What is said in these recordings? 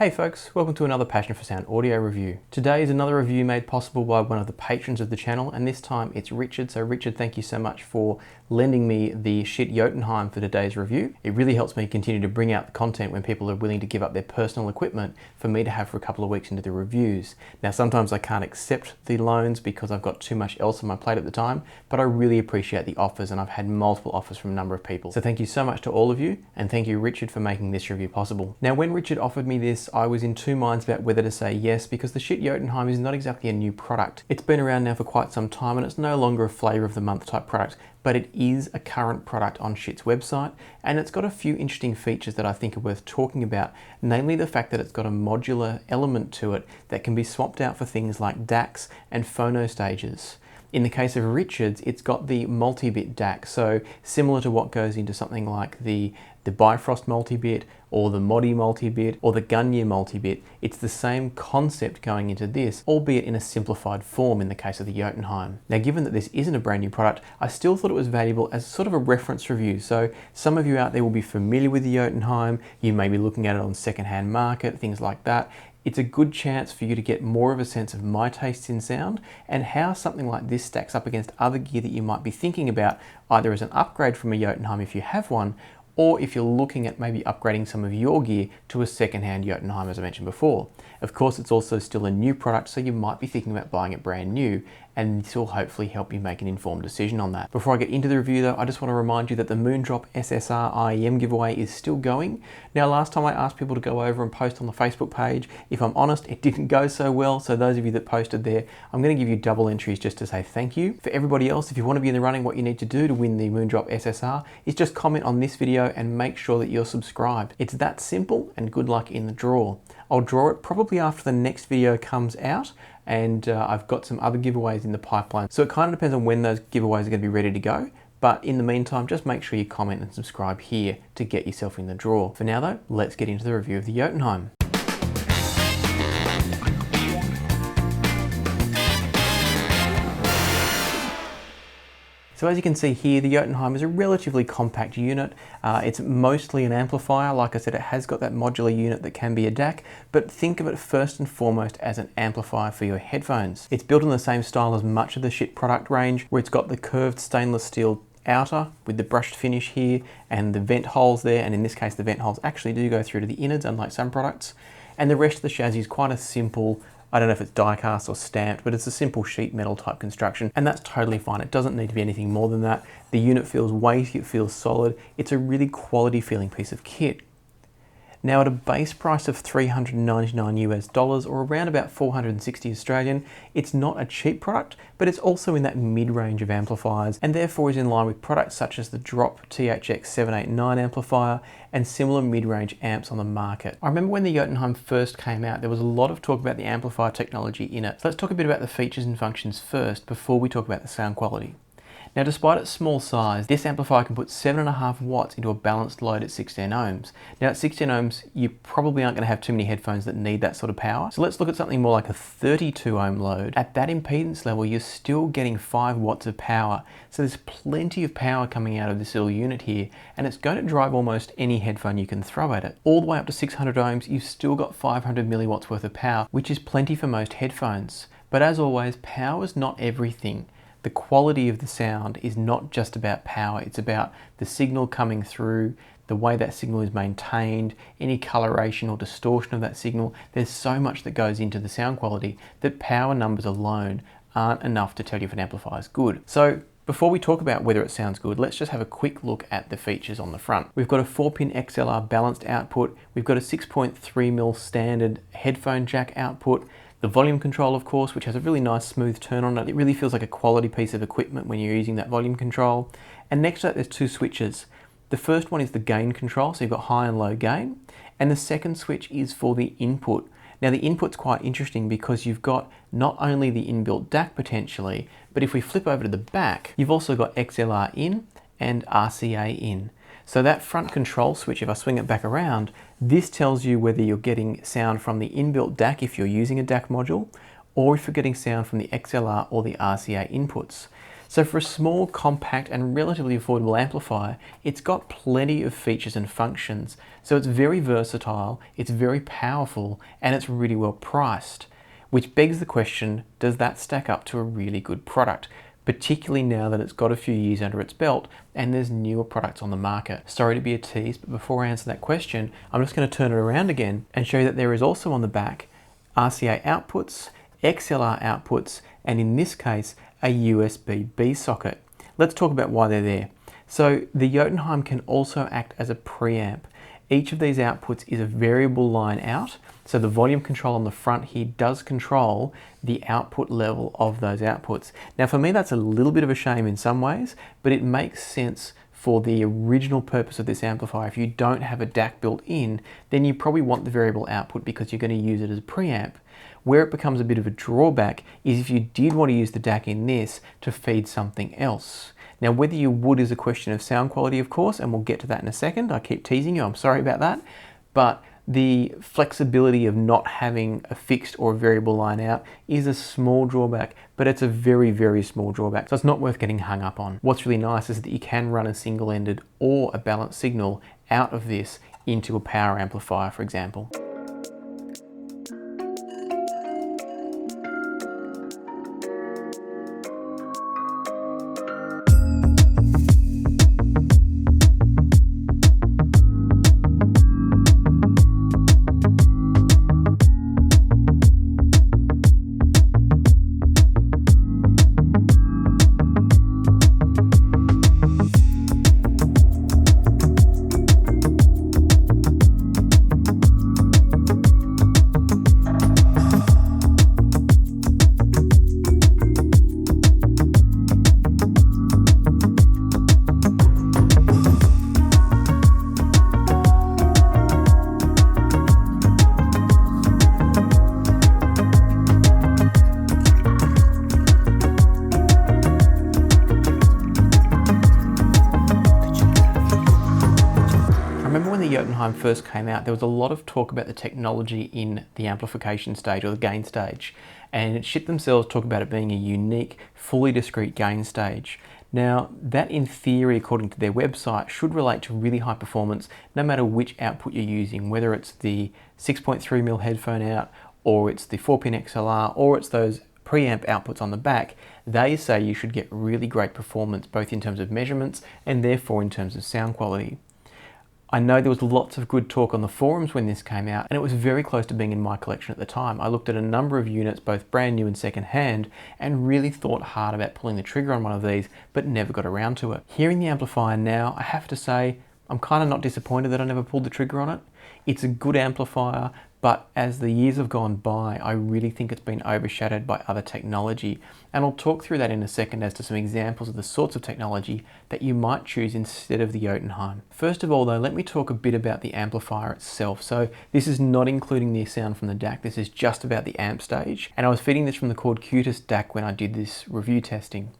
Hey folks, welcome to another Passion for Sound audio review. Today is another review made possible by one of the patrons of the channel, and this time it's Richard. So Richard, thank you so much for lending me the Schiit Jotunheim for today's review. It really helps me continue to bring out the content when people are willing to give up their personal equipment for me to have for a couple of weeks into the reviews. Now sometimes I can't accept the loans because I've got too much else on my plate at the time, but I really appreciate the offers, and I've had multiple offers from a number of people. So thank you so much to all of you, and thank you Richard for making this review possible. Now when Richard offered me this, I was in two minds about whether to say yes, because the Schiit Jotunheim is not exactly a new product. It's been around now for quite some time, and it's no longer a flavor of the month type product, but it is a current product on Schiit's website, and it's got a few interesting features that I think are worth talking about, namely the fact that it's got a modular element to it that can be swapped out for things like DACs and phono stages. In the case of Richard's, it's got the Multibit DAC, so similar to what goes into something like the Bifrost Multibit or the Modi Multibit or the Gunye Multibit. It's the same concept going into this, albeit in a simplified form in the case of the Jotunheim. Now, given that this isn't a brand new product, I still thought it was valuable as sort of a reference review. So some of you out there will be familiar with the Jotunheim, you may be looking at it on secondhand market, things like that. It's a good chance for you to get more of a sense of my tastes in sound and how something like this stacks up against other gear that you might be thinking about, either as an upgrade from a Jotunheim if you have one, or if you're looking at maybe upgrading some of your gear to a second-hand Jotunheim, as I mentioned before. Of course, it's also still a new product, so you might be thinking about buying it brand new, and this will hopefully help you make an informed decision on that. Before I get into the review though, I just want to remind you that the Moondrop SSR IEM giveaway is still going. Now, last time I asked people to go over and post on the Facebook page. If I'm honest, it didn't go so well, so those of you that posted there, I'm going to give you double entries just to say thank you. For everybody else, if you want to be in the running, what you need to do to win the Moondrop SSR is just comment on this video and make sure that you're subscribed. It's that simple, and good luck in the draw. I'll draw it probably after the next video comes out, and I've got some other giveaways in the pipeline. So it kind of depends on when those giveaways are going to be ready to go. But in the meantime, just make sure you comment and subscribe here to get yourself in the draw. For now though, let's get into the review of the Jotunheim. So as you can see here, the Jotunheim is a relatively compact unit. It's mostly an amplifier. Like I said, it has got that modular unit that can be a DAC, but think of it first and foremost as an amplifier for your headphones. It's built in the same style as much of the Schiit product range, where it's got the curved stainless steel outer with the brushed finish here and the vent holes there, and in this case the vent holes actually do go through to the innards, unlike some products. And the rest of the chassis is quite a simple, I don't know if it's die cast or stamped, but it's a simple sheet metal type construction, and that's totally fine. It doesn't need to be anything more than that. The unit feels weighty, it feels solid. It's a really quality feeling piece of kit. Now at a base price of $399 US, or around about 460 Australian, it's not a cheap product, but it's also in that mid-range of amplifiers, and therefore is in line with products such as the Drop THX 789 amplifier and similar mid-range amps on the market. I remember when the Jotunheim first came out, there was a lot of talk about the amplifier technology in it. So let's talk a bit about the features and functions first before we talk about the sound quality. Now, despite its small size, this amplifier can put 7.5 watts into a balanced load at 16 ohms. Now at 16 ohms, you probably aren't going to have too many headphones that need that sort of power. So let's look at something more like a 32 ohm load. At that impedance level, you're still getting 5 watts of power. So there's plenty of power coming out of this little unit here, and it's going to drive almost any headphone you can throw at it. All the way up to 600 ohms, you've still got 500 milliwatts worth of power, which is plenty for most headphones. But as always, power is not everything. The quality of the sound is not just about power, it's about the signal coming through, the way that signal is maintained, any coloration or distortion of that signal. There's so much that goes into the sound quality that power numbers alone aren't enough to tell you if an amplifier is good. So before we talk about whether it sounds good, let's just have a quick look at the features on the front. We've got a 4-pin XLR balanced output, we've got a 6.3mm standard headphone jack output, the volume control, of course, which has a really nice smooth turn on it. It really feels like a quality piece of equipment when you're using that volume control. And next to that, there's two switches. The first one is the gain control, so you've got high and low gain. And the second switch is for the input. Now the input's quite interesting because you've got not only the inbuilt DAC potentially, but if we flip over to the back, you've also got XLR in and RCA in. So that front control switch, if I swing it back around, this tells you whether you're getting sound from the inbuilt DAC if you're using a DAC module, or if you're getting sound from the XLR or the RCA inputs. So for a small, compact and relatively affordable amplifier, it's got plenty of features and functions. So it's very versatile, it's very powerful, and it's really well priced. Which begs the question, does that stack up to a really good product? Particularly now that it's got a few years under its belt and there's newer products on the market. Sorry to be a tease, but before I answer that question, I'm just going to turn it around again and show you that there is also on the back RCA outputs, XLR outputs, and in this case, a USB-B socket. Let's talk about why they're there. So the Jotunheim can also act as a preamp. Each of these outputs is a variable line out, so the volume control on the front here does control the output level of those outputs. Now for me that's a little bit of a shame in some ways, but it makes sense for the original purpose of this amplifier. If you don't have a DAC built in, then you probably want the variable output because you're going to use it as a preamp. Where it becomes a bit of a drawback is if you did want to use the DAC in this to feed something else. Now whether you would is a question of sound quality, of course, and we'll get to that in a second. I keep teasing you, I'm sorry about that. But the flexibility of not having a fixed or a variable line out is a small drawback, but it's a very, very small drawback. So it's not worth getting hung up on. What's really nice is that you can run a single-ended or a balanced signal out of this into a power amplifier, for example. Jotunheim first came out, there was a lot of talk about the technology in the amplification stage or the gain stage, and Schiit themselves talk about it being a unique, fully discrete gain stage. Now, that in theory, according to their website, should relate to really high performance no matter which output you're using, whether it's the 6.3mm headphone out, or it's the 4-pin XLR, or it's those preamp outputs on the back. They say you should get really great performance, both in terms of measurements and therefore in terms of sound quality. I know there was lots of good talk on the forums when this came out, and it was very close to being in my collection at the time. I looked at a number of units, both brand new and second hand, and really thought hard about pulling the trigger on one of these, but never got around to it. Hearing the amplifier now, I have to say, I'm kind of not disappointed that I never pulled the trigger on it. It's a good amplifier, but as the years have gone by, I really think it's been overshadowed by other technology. And I'll talk through that in a second as to some examples of the sorts of technology that you might choose instead of the Jotunheim. First of all though, let me talk a bit about the amplifier itself. So this is not including the sound from the DAC, this is just about the amp stage. And I was feeding this from the Cord Cutis DAC when I did this review testing.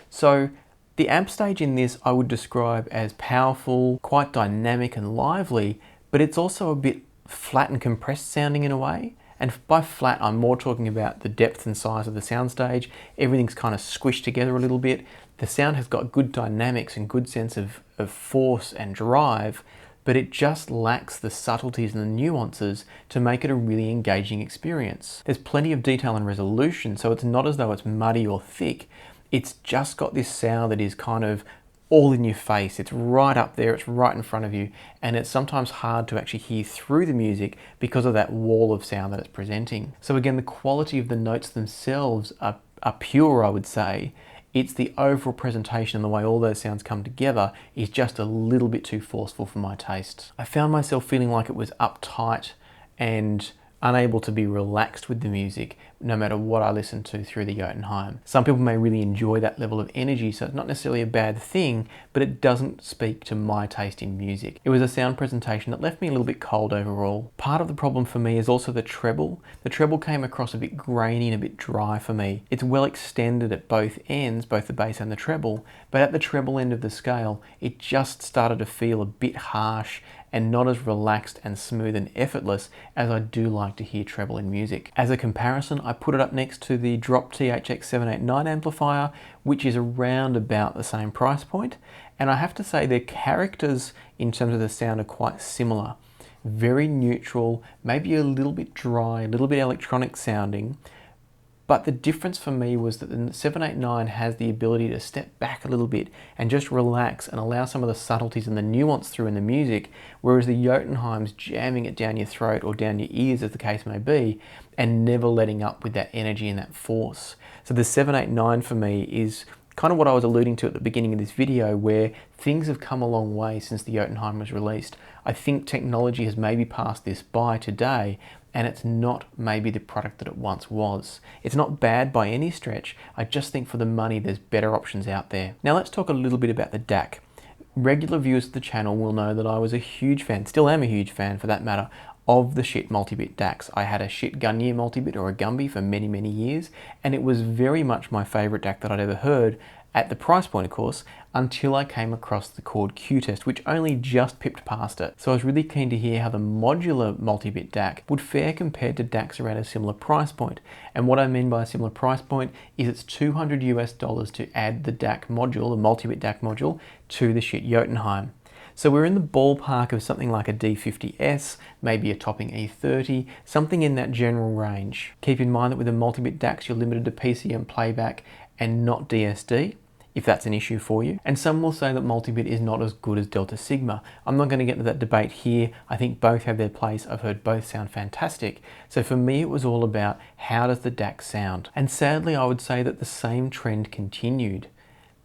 So the amp stage in this I would describe as powerful, quite dynamic and lively, but it's also a bit flat and compressed sounding in a way. And by flat, I'm more talking about the depth and size of the soundstage. Everything's kind of squished together a little bit. The sound has got good dynamics and good sense of force and drive, but it just lacks the subtleties and the nuances to make it a really engaging experience. There's plenty of detail and resolution, so it's not as though it's muddy or thick. It's just got this sound that is kind of all in your face. It's right up there, it's right in front of you, and it's sometimes hard to actually hear through the music because of that wall of sound that it's presenting. So again, the quality of the notes themselves are pure, I would say. It's the overall presentation and the way all those sounds come together is just a little bit too forceful for my taste. I found myself feeling like it was uptight and unable to be relaxed with the music no matter what I listened to through the Jotunheim. Some people may really enjoy that level of energy, so it's not necessarily a bad thing, but it doesn't speak to my taste in music. It was a sound presentation that left me a little bit cold overall. Part of the problem for me is also the treble. The treble came across a bit grainy and a bit dry for me. It's well extended at both ends, both the bass and the treble, but at the treble end of the scale, it just started to feel a bit harsh and not as relaxed and smooth and effortless as I do like to hear treble in music. As a comparison, I put it up next to the Drop THX789 amplifier, which is around about the same price point. And I have to say their characters in terms of the sound are quite similar. Very neutral, maybe a little bit dry, a little bit electronic sounding. But the difference for me was that the 789 has the ability to step back a little bit and just relax and allow some of the subtleties and the nuance through in the music, whereas the Jotunheim's jamming it down your throat or down your ears, as the case may be, and never letting up with that energy and that force. So the 789 for me is kind of what I was alluding to at the beginning of this video, where things have come a long way since the Jotunheim was released. I think technology has maybe passed this by today, and it's not maybe the product that it once was. It's not bad by any stretch. I just think for the money, there's better options out there. Now let's talk a little bit about the DAC. Regular viewers of the channel will know that I was a huge fan, still am a huge fan for that matter, of the Schiit Multibit DACs. I had a Schiit Gunyear Multibit, or a Gumby, for many, many years, and it was very much my favorite DAC that I'd ever heard, at the price point of course, until I came across the Chord Q-Test, which only just pipped past it. So I was really keen to hear how the modular Multibit DAC would fare compared to DACs around a similar price point. And what I mean by a similar price point is it's $200 US to add the DAC module, the Multibit DAC module, to the Schiit Jotunheim. So we're in the ballpark of something like a D50S, maybe a topping E30, something in that general range. Keep in mind that with the Multibit DACs, you're limited to PCM playback and not DSD, if that's an issue for you. And some will say that Multibit is not as good as Delta Sigma. I'm not going to get into that debate here. I think both have their place. I've heard both sound fantastic. So for me, it was all about how does the DAC sound? And sadly, I would say that the same trend continued.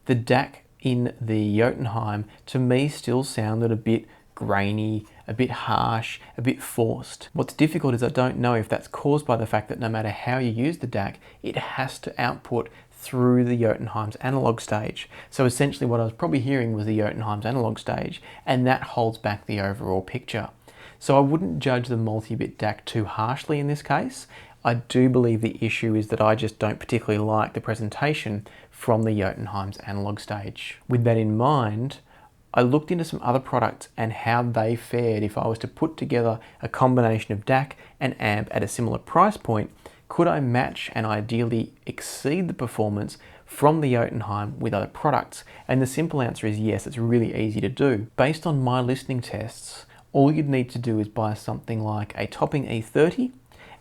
The DAC in the Jotunheim, to me, still sounded a bit grainy, a bit harsh, a bit forced. What's difficult is I don't know if that's caused by the fact that no matter how you use the DAC, it has to output through the Jotunheim's analog stage. So essentially what I was probably hearing was the Jotunheim's analog stage, and that holds back the overall picture. So I wouldn't judge the Multibit DAC too harshly in this case. I do believe the issue is that I just don't particularly like the presentation from the Jotunheim's analog stage. With that in mind, I looked into some other products and how they fared if I was to put together a combination of DAC and amp at a similar price point. Could I match and ideally exceed the performance from the Jotunheim with other products? And the simple answer is yes, it's really easy to do. Based on my listening tests, all you'd need to do is buy something like a topping E30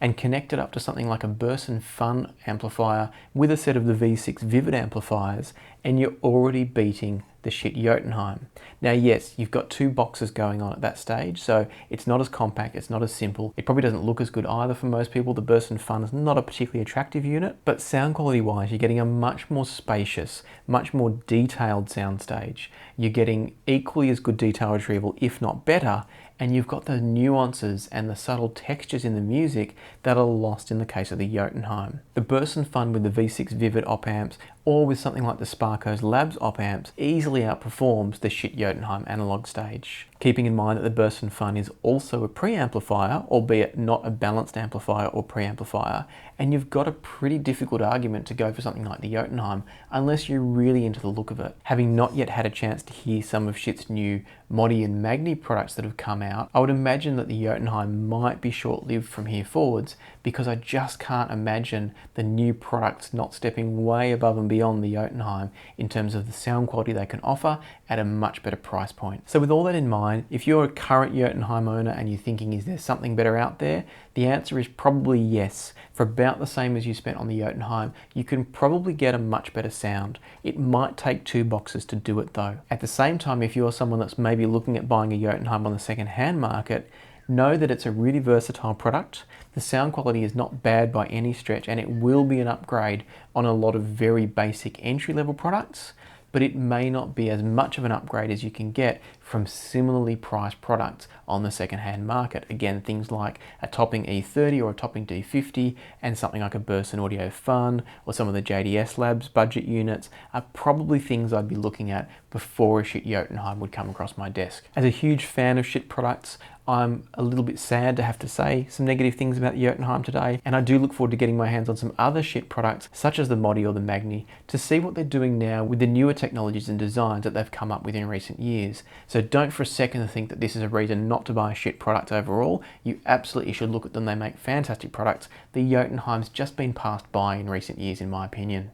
and connect it up to something like a Burson Fun amplifier with a set of the V6 Vivid amplifiers, and you're already beating the Schiit Jotunheim. Now yes, you've got two boxes going on at that stage, so it's not as compact, it's not as simple. It probably doesn't look as good either for most people. The Burson Fun is not a particularly attractive unit, but sound quality wise, you're getting a much more spacious, much more detailed soundstage. You're getting equally as good detail retrieval, if not better, and you've got the nuances and the subtle textures in the music that are lost in the case of the Jotunheim. The Burson Fun with the V6 Vivid op amps, or with something like the Sparco's Labs op amps, easily outperforms the Schiit Jotunheim analog stage. Keeping in mind that the Burson Fun is also a preamplifier, albeit not a balanced amplifier or preamplifier, and you've got a pretty difficult argument to go for something like the Jotunheim unless you're really into the look of it. Having not yet had a chance to hear some of Schiit's new Modi and Magni products that have come out, I would imagine that the Jotunheim might be short-lived from here forwards, because I just can't imagine the new products not stepping way above and beyond the Jotunheim in terms of the sound quality they can offer at a much better price point. So with all that in mind, if you're a current Jotunheim owner and you're thinking, is there something better out there? The answer is probably yes. For about the same as you spent on the Jotunheim, you can probably get a much better sound. It might take two boxes to do it though. At the same time, if you're someone that's maybe looking at buying a Jotunheim on the second-hand market, know that it's a really versatile product. The sound quality is not bad by any stretch, and it will be an upgrade on a lot of very basic entry-level products, but it may not be as much of an upgrade as you can get from similarly priced products on the second-hand market. Again, things like a topping E30 or a topping D50 and something like a Burson Audio Fun or some of the JDS Labs budget units are probably things I'd be looking at before a Schiit Jotunheim would come across my desk. As a huge fan of Schiit products, I'm a little bit sad to have to say some negative things about the Jotunheim today, and I do look forward to getting my hands on some other Schiit products such as the Modi or the Magni to see what they're doing now with the newer technologies and designs that they've come up with in recent years. So don't for a second think that this is a reason not to buy a Schiit product overall. You absolutely should look at them. They make fantastic products. The Jotunheim's just been passed by in recent years, in my opinion.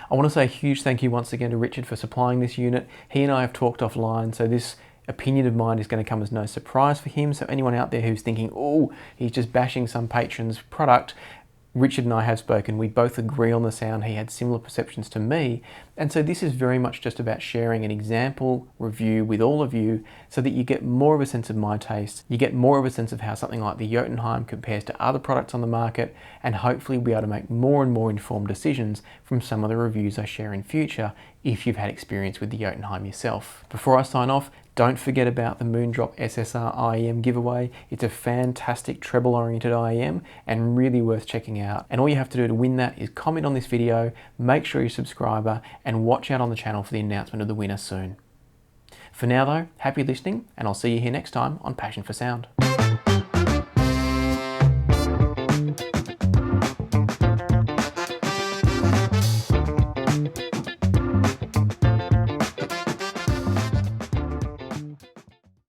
I want to say a huge thank you once again to Richard for supplying this unit. He and I have talked offline, so this opinion of mine is going to come as no surprise for him. So anyone out there who's thinking, oh, he's just bashing some patron's product, Richard and I have spoken. We both agree on the sound. He had similar perceptions to me. And so this is very much just about sharing an example review with all of you so that you get more of a sense of my taste. You get more of a sense of how something like the Jotunheim compares to other products on the market, and hopefully be able to make more and more informed decisions from some of the reviews I share in future if you've had experience with the Jotunheim yourself. Before I sign off, don't forget about the Moondrop SSR IEM giveaway. It's a fantastic treble-oriented IEM and really worth checking out. And all you have to do to win that is comment on this video, make sure you're a subscriber, and watch out on the channel for the announcement of the winner soon. For now though, happy listening, and I'll see you here next time on Passion for Sound.